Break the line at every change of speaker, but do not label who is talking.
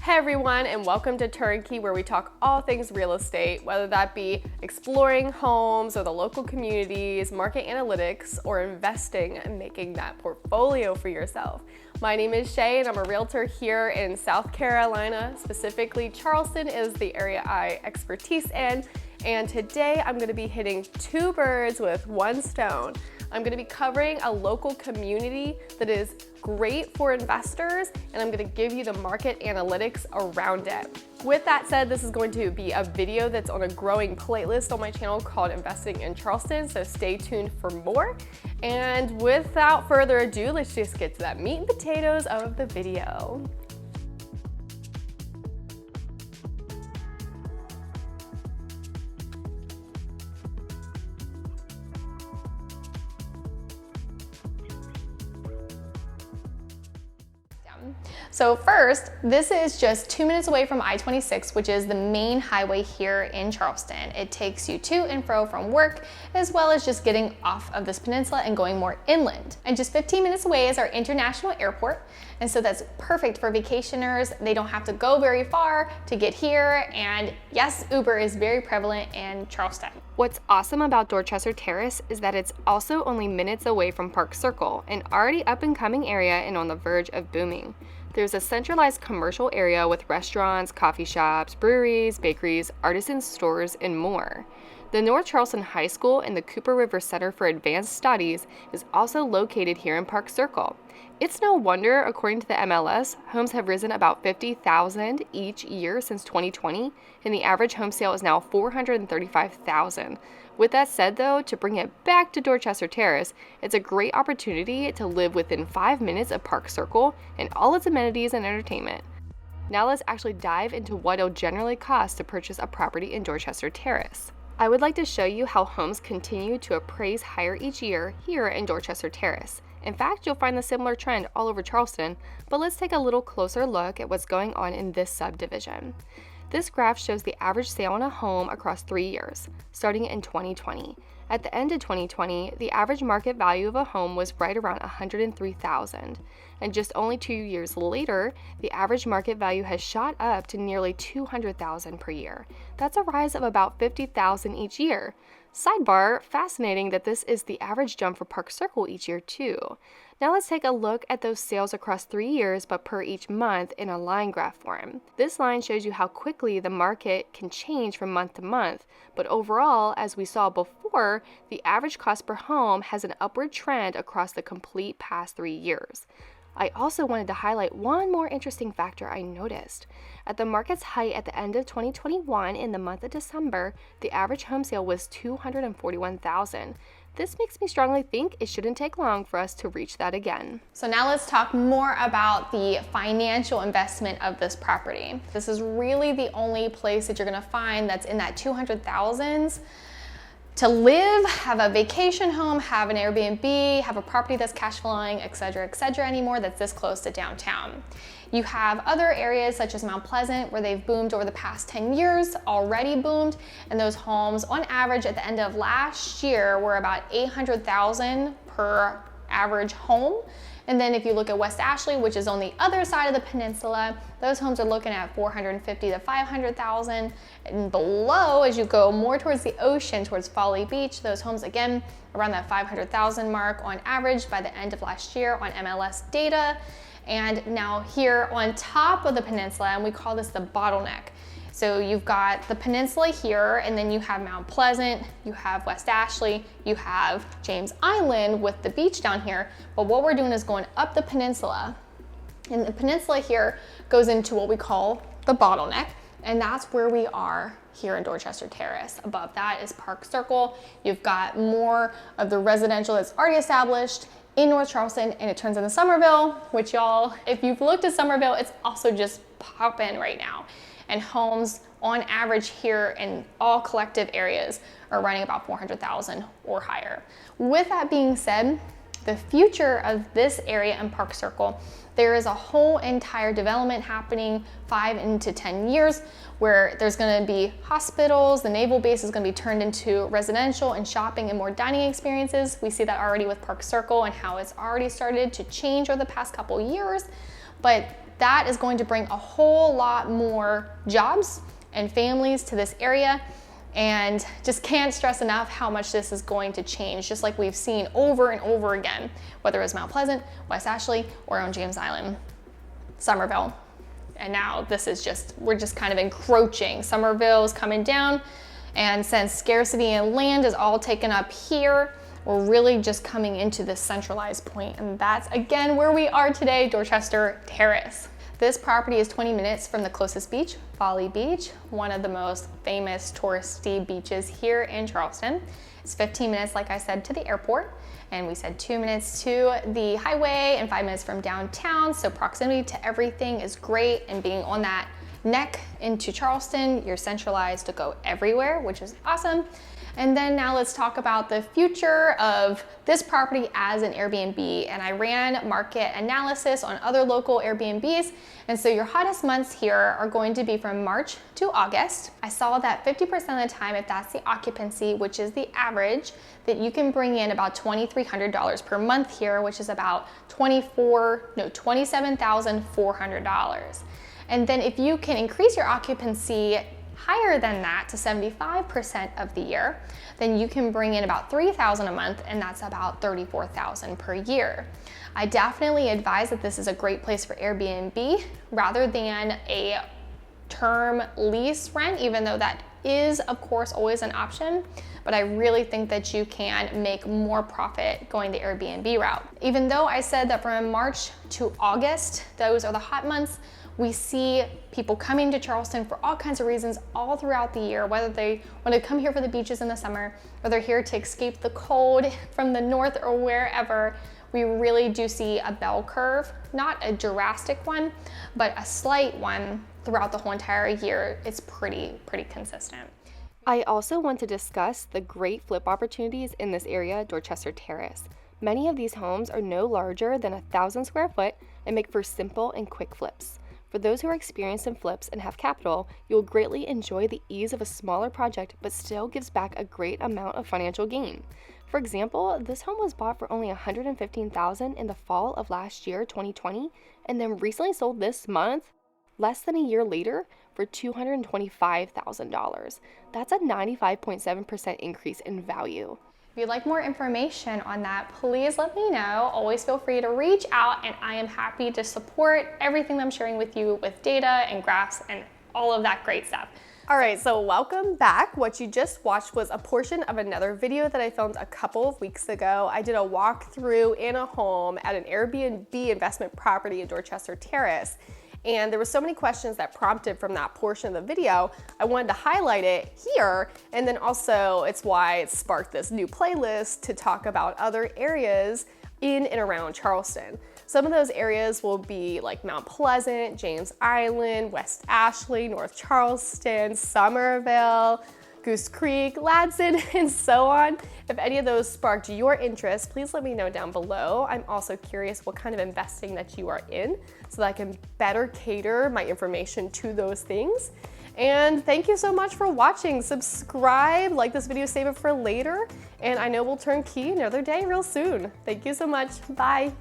Hey everyone, and welcome to Turnkey, where we talk all things real estate, whether that be exploring homes or the local communities, market analytics, or investing and making that portfolio for yourself. My name is Shay, and I'm a realtor here in South Carolina. Specifically, Charleston is the area I expertise in, and today I'm going to be hitting two birds with one stone. I'm going to be covering a local community that is great for investors, and I'm going to give you the market analytics around it. With that said, this is going to be a video that's on a growing playlist on my channel called Investing in Charleston, so stay tuned for more. And without further ado, let's just get to that meat and potatoes of the video. So first, this is just 2 minutes away from I-26, which is the main highway here in Charleston. It takes you to and fro from work, as well as just getting off of this peninsula and going more inland. And just 15 minutes away is our international airport. And so that's perfect for vacationers. They don't have to go very far to get here. And yes, Uber is very prevalent in Charleston. What's awesome about Dorchester Terrace is that it's also only minutes away from Park Circle, an already up and coming area and on the verge of booming. There's a centralized commercial area with restaurants, coffee shops, breweries, bakeries, artisan stores, and more. The North Charleston High School and the Cooper River Center for Advanced Studies is also located here in Park Circle. It's no wonder, according to the MLS, homes have risen about 50,000 each year since 2020, and the average home sale is now 435,000. With that said though, to bring it back to Dorchester Terrace, it's a great opportunity to live within 5 minutes of Park Circle and all its amenities and entertainment. Now let's actually dive into what it'll generally cost to purchase a property in Dorchester Terrace. I would like to show you how homes continue to appraise higher each year here in Dorchester Terrace. In fact, you'll find the similar trend all over Charleston, but let's take a little closer look at what's going on in this subdivision. This graph shows the average sale on a home across 3 years, starting in 2020. At the end of 2020, the average market value of a home was right around $103,000. And just only 2 years later, the average market value has shot up to nearly $200,000 per year. That's a rise of about $50,000 each year. Sidebar, fascinating that this is the average jump for Park Circle each year too. Now let's take a look at those sales across 3 years but per each month in a line graph form. This line shows you how quickly the market can change from month to month, but overall, as we saw before, the average cost per home has an upward trend across the complete past 3 years. I also wanted to highlight one more interesting factor I noticed. At the market's height at the end of 2021 in the month of December, the average home sale was $241,000. This makes me strongly think it shouldn't take long for us to reach that again. So now let's talk more about the financial investment of this property. This is really the only place that you're gonna find that's in that 200,000s to live, have a vacation home, have an Airbnb, have a property that's cash flowing, etc., anymore that's this close to downtown. You have other areas such as Mount Pleasant where they've boomed over the past 10 years, already boomed, and those homes on average at the end of last year were about $800,000 per average home. And then if you look at West Ashley, which is on the other side of the peninsula, those homes are looking at $450,000 to $500,000. And below, as you go more towards the ocean, towards Folly Beach, those homes again around that $500,000 mark on average by the end of last year on MLS data. And now here on top of the peninsula, and we call this the bottleneck. So you've got the peninsula here, and then you have Mount Pleasant, you have West Ashley, you have James Island with the beach down here. But what we're doing is going up the peninsula, and the peninsula here goes into what we call the bottleneck, and that's where we are here in Dorchester Terrace. Above that is Park Circle. You've got more of the residential that's already established in North Charleston, and it turns into Somerville, which y'all, if you've looked at Somerville, it's also just popping right now. And homes on average here in all collective areas are running about $400,000 or higher. With that being said, the future of this area in Park Circle, there is a whole entire development happening 5 into 10 years where there's going to be hospitals, the naval base is going to be turned into residential and shopping and more dining experiences. We see that already with Park Circle and how it's already started to change over the past couple years. But that is going to bring a whole lot more jobs and families to this area. And just can't stress enough how much this is going to change, just like we've seen over and over again, whether it was Mount Pleasant, West Ashley, or on James Island, Somerville. And now this is we're just kind of encroaching. Somerville is coming down, and since scarcity and land is all taken up here, we're really just coming into this centralized point, and that's again where we are today, Dorchester Terrace. This property is 20 minutes from the closest beach, Folly Beach, one of the most famous touristy beaches here in Charleston. It's 15 minutes, like I said, to the airport, and we said 2 minutes to the highway and 5 minutes from downtown, so proximity to everything is great, and being on that neck into Charleston, you're centralized to go everywhere, which is awesome. And then now let's talk about the future of this property as an Airbnb. And I ran market analysis on other local Airbnbs. And so your hottest months here are going to be from March to August. I saw that 50% of the time, if that's the occupancy, which is the average, that you can bring in about $2,300 per month here, which is about $27,400. And then if you can increase your occupancy higher than that to 75% of the year, then you can bring in about $3,000 a month, and that's about $34,000 per year. I definitely advise that this is a great place for Airbnb rather than a term lease rent, even though that is of course always an option, but I really think that you can make more profit going the Airbnb route. Even though I said that from March to August, those are the hot months, we see people coming to Charleston for all kinds of reasons all throughout the year, whether they want to come here for the beaches in the summer, or they're here to escape the cold from the north or wherever. We really do see a bell curve, not a drastic one, but a slight one throughout the whole entire year. It's pretty consistent. I also want to discuss the great flip opportunities in this area, Dorchester Terrace. Many of these homes are no larger than 1,000 square foot and make for simple and quick flips. For those who are experienced in flips and have capital, you will greatly enjoy the ease of a smaller project, but still gives back a great amount of financial gain. For example, this home was bought for only $115,000 in the fall of last year, 2020, and then recently sold this month, less than a year later, for $225,000. That's a 95.7% increase in value. If you'd like more information on that, please let me know. Always feel free to reach out, and I am happy to support everything that I'm sharing with you with data and graphs and all of that great stuff. All right, so welcome back. What you just watched was a portion of another video that I filmed a couple of weeks ago. I did a walkthrough in a home at an Airbnb investment property in Dorchester Terrace. And there were so many questions that prompted from that portion of the video. I wanted to highlight it here, and then also it's why it sparked this new playlist to talk about other areas in and around Charleston. Some of those areas will be like Mount Pleasant, James Island, West Ashley, North Charleston, Somerville, Goose Creek, Ladson, and so on. If any of those sparked your interest, please let me know down below. I'm also curious what kind of investing that you are in so that I can better cater my information to those things. And thank you so much for watching. Subscribe, like this video, save it for later, and I know we'll turn key another day real soon. Thank you so much. Bye.